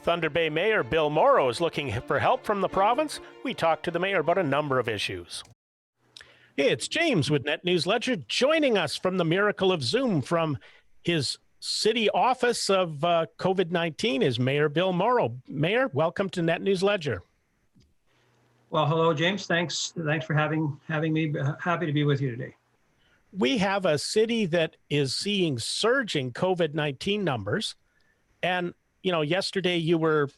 Thunder Bay Mayor Bill Mauro is looking for help from the province. We talked to the mayor about a number of issues. Hey, it's James with Net News Ledger, joining us from the miracle of Zoom from his city office of COVID-19 is Mayor Bill Mauro. Mayor, welcome to Net News Ledger. Well, hello, James. Thanks for having me. Happy to be with you today. We have a city that is seeing surging COVID-19 numbers. And, you know, yesterday you were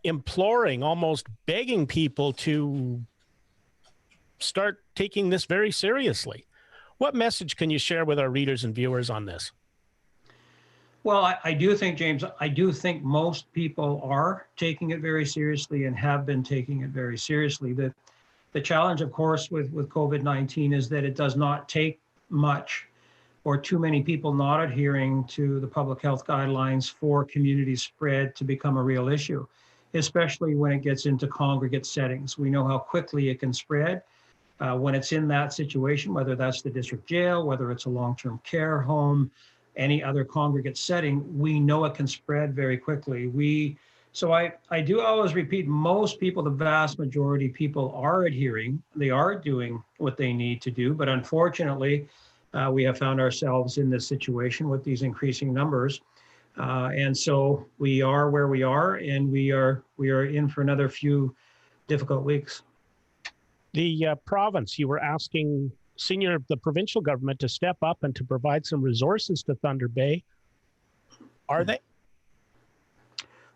imploring, almost begging people to start taking this very seriously. What message can you share with our readers and viewers on this? Well, I do think, James, I do think most people are taking it very seriously and have been taking it very seriously. The challenge, of course, with COVID-19 is that it does not take much or too many people not adhering to the public health guidelines for community spread to become a real issue, especially when it gets into congregate settings. We know how quickly it can spread. When it's in that situation, whether that's the district jail, whether it's a long-term care home, any other congregate setting, we know it can spread very quickly. So I do always repeat, most people, the vast majority of people are adhering. They are doing what they need to do, but unfortunately, we have found ourselves in this situation with these increasing numbers. And so we are where we are, and we are in for another few difficult weeks. The province, you were asking the provincial government to step up and to provide some resources to Thunder Bay. Are they?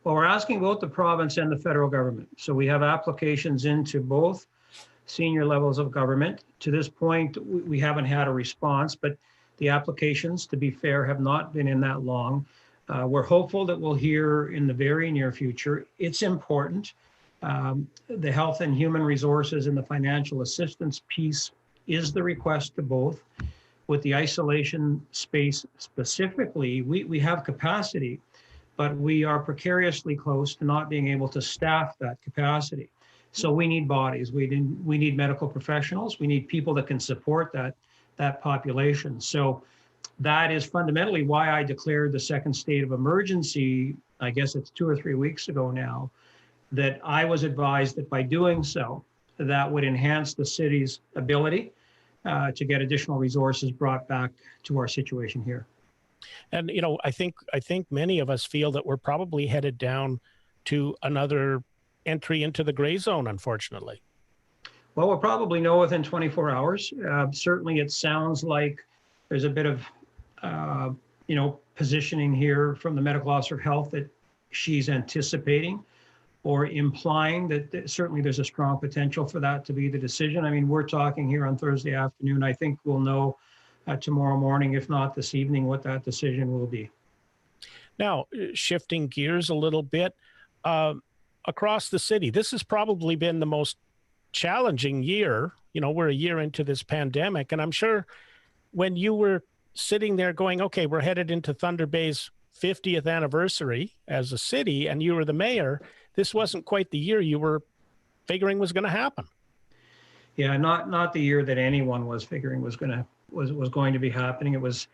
Well, we're asking both the province and the federal government. So we have applications into both senior levels of government. To this point, we haven't had a response, but the applications, to be fair, have not been in that long. We're hopeful that we'll hear in the very near future. It's important. The health and human resources and the financial assistance piece is the request to both. With the isolation space specifically, we have capacity, but we are precariously close to not being able to staff that capacity. So we need bodies, we need medical professionals, we need people that can support that population. So that is fundamentally why I declared the second state of emergency, I guess it's 2 or 3 weeks ago now, that I was advised that by doing so, that would enhance the city's ability to get additional resources brought back to our situation here. And, you know, I think many of us feel that we're probably headed down to another entry into the gray zone, unfortunately. Well, we'll probably know within 24 hours. Certainly, it sounds like there's a bit of, positioning here from the medical officer of health that she's anticipating or implying that certainly there's a strong potential for that to be the decision. I mean, we're talking here on Thursday afternoon. I think we'll know tomorrow morning, if not this evening, what that decision will be. Now, shifting gears a little bit, across the city, this has probably been the most challenging year. You know, we're a year into this pandemic, and I'm sure when you were sitting there going, okay, we're headed into Thunder Bay's 50th anniversary as a city, and you were the mayor, this wasn't quite the year you were figuring was going to happen. Yeah, not the year that anyone was figuring was going to be happening. It was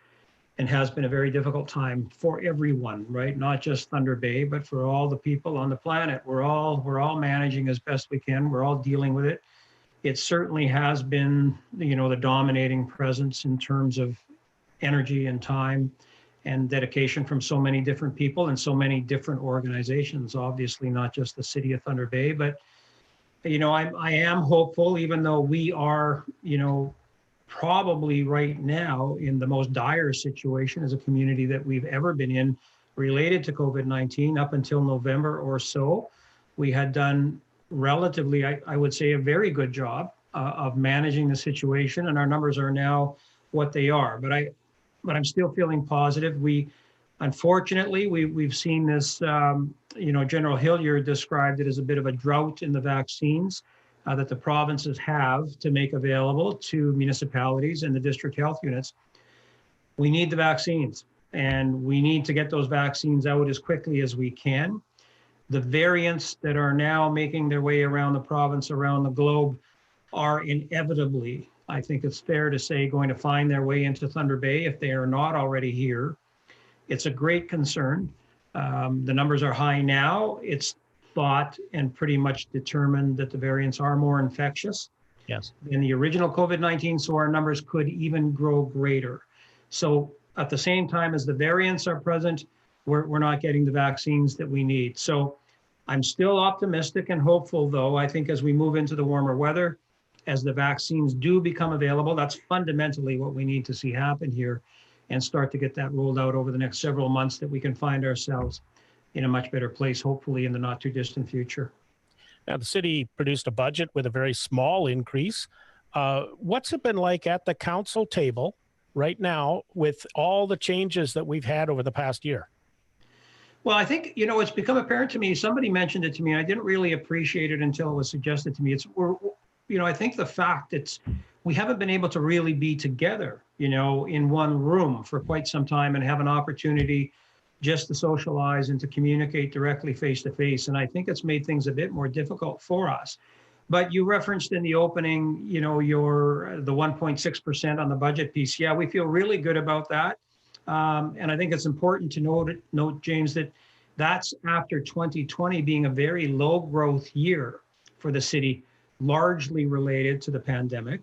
and has been a very difficult time for everyone, right? Not just Thunder Bay, but for all the people on the planet. We're all managing as best we can. We're all dealing with it. It certainly has been, the dominating presence in terms of energy and time and dedication from so many different people and so many different organizations, obviously not just the city of Thunder Bay, but, I am hopeful, even though we are, probably right now in the most dire situation as a community that we've ever been in related to COVID-19 up until November or so. We had done relatively, I would say, a very good job of managing the situation, and our numbers are now what they are. But I'm still feeling positive. Unfortunately, we've seen this, General Hilliard described it as a bit of a drought in the vaccines that the provinces have to make available to municipalities and the district health units. We need the vaccines, and we need to get those vaccines out as quickly as we can. The variants that are now making their way around the province, around the globe, are inevitably, I think it's fair to say, going to find their way into Thunder Bay if they are not already here. It's a great concern. The numbers are high now. It's thought and pretty much determined that the variants are more infectious Yes. than the original COVID-19, so our numbers could even grow greater. So at the same time as the variants are present, we're not getting the vaccines that we need. So I'm still optimistic and hopeful, though. I think as we move into the warmer weather, as the vaccines do become available, that's fundamentally what we need to see happen here, and start to get that rolled out over the next several months, that we can find ourselves in a much better place, hopefully in the not too distant future. Now, the city produced a budget with a very small increase. What's it been like at the council table right now with all the changes that we've had over the past year? Well, I think, it's become apparent to me. Somebody mentioned it to me. I didn't really appreciate it until it was suggested to me. I think the fact that we haven't been able to really be together, in one room for quite some time and have an opportunity just to socialize and to communicate directly face to face. And I think it's made things a bit more difficult for us. But you referenced in the opening, the 1.6% on the budget piece. Yeah, we feel really good about that. And I think it's important to note, James, that that's after 2020 being a very low growth year for the city, largely related to the pandemic.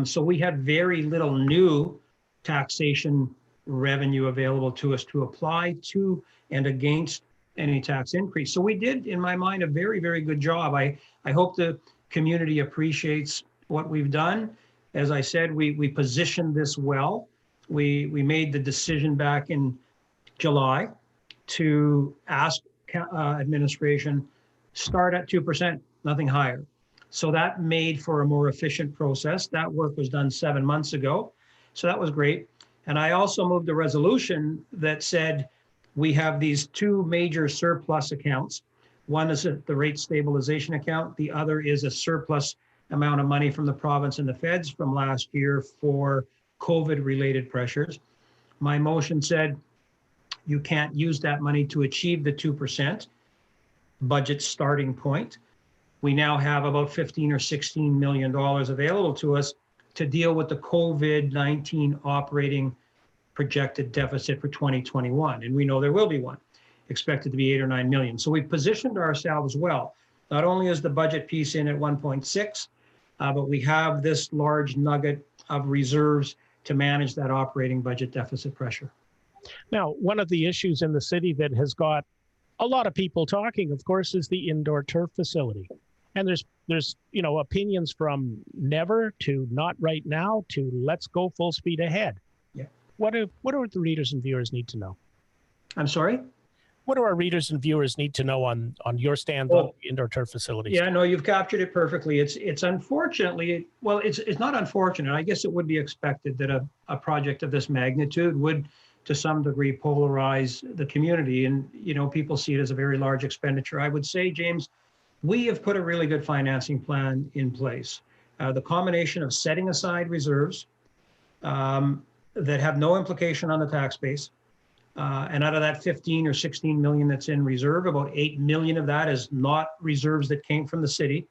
So we had very little new taxation revenue available to us to apply to and against any tax increase. So we did, in my mind, a very, very good job. I hope the community appreciates what we've done. As I said, we positioned this well. We made the decision back in July to ask administration, start at 2%, nothing higher. So that made for a more efficient process. That work was done 7 months ago. So that was great. And I also moved a resolution that said we have these two major surplus accounts. One is the rate stabilization account. The other is a surplus amount of money from the province and the feds from last year for COVID-related pressures. My motion said you can't use that money to achieve the 2% budget starting point. We now have about 15 or $16 million available to us to deal with the COVID-19 operating projected deficit for 2021. And we know there will be one, expected to be 8 or 9 million. So we've positioned ourselves well. Not only is the budget piece in at 1.6, but we have this large nugget of reserves to manage that operating budget deficit pressure. Now, one of the issues in the city that has got a lot of people talking, of course, is the indoor turf facility. And there's opinions from never to not right now to let's go full speed ahead. Yeah. What do the readers and viewers need to know? I'm sorry? What do our readers and viewers need to know on your stand on indoor turf facilities? Yeah, no, you've captured it perfectly. It's unfortunately, well, it's not unfortunate. I guess it would be expected that a project of this magnitude would, to some degree, polarize the community. And, people see it as a very large expenditure. I would say, James, we have put a really good financing plan in place. The combination of setting aside reserves that have no implication on the tax base, and out of that 15 or 16 million that's in reserve, about 8 million of that is not reserves that came from the city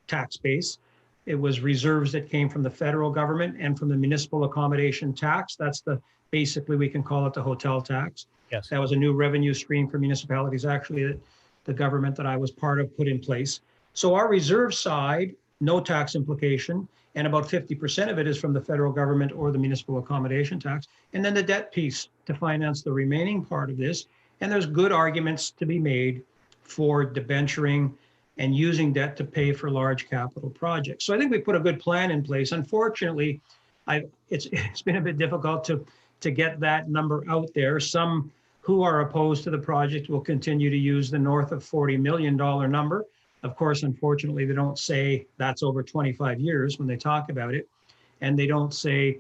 tax base. It was reserves that came from the federal government and from the municipal accommodation tax. That's basically we can call it the hotel tax. Yes. That was a new revenue stream for municipalities, actually, that the government that I was part of put in place. So our reserve side, no tax implication, and about 50% of it is from the federal government or the municipal accommodation tax. And then the debt piece to finance the remaining part of this. And there's good arguments to be made for debenturing and using debt to pay for large capital projects. So I think we put a good plan in place. Unfortunately, it's been a bit difficult to get that number out there. Some who are opposed to the project will continue to use the north of $40 million number. Of course, unfortunately, they don't say that's over 25 years when they talk about it. And they don't say,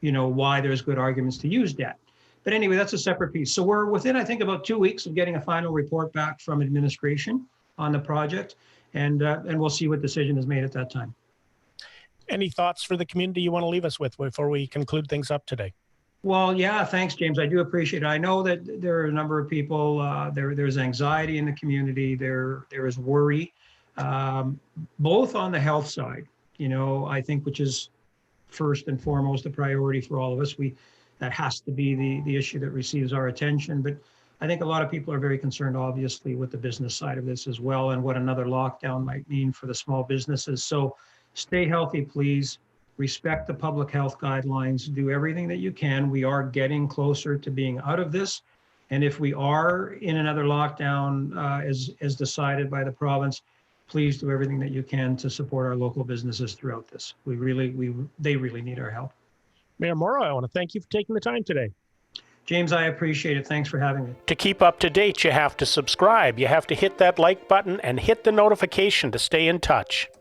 why there's good arguments to use debt. But anyway, that's a separate piece. So we're within, I think, about 2 weeks of getting a final report back from administration on the project. And we'll see what decision is made at that time. Any thoughts for the community you want to leave us with before we conclude things up today? Well, yeah, thanks, James. I do appreciate it. I know that there are a number of people, there's anxiety in the community. There is worry, both on the health side, I think, which is first and foremost a priority for all of us. That has to be the issue that receives our attention. But I think a lot of people are very concerned, obviously, with the business side of this as well, and what another lockdown might mean for the small businesses. So stay healthy, please. Respect the public health guidelines. Do everything that you can. We are getting closer to being out of this. And if we are in another lockdown, as decided by the province, please do everything that you can to support our local businesses throughout this. They really need our help. Mayor Mauro, I want to thank you for taking the time today. James, I appreciate it. Thanks for having me. To keep up to date, you have to subscribe. You have to hit that like button and hit the notification to stay in touch.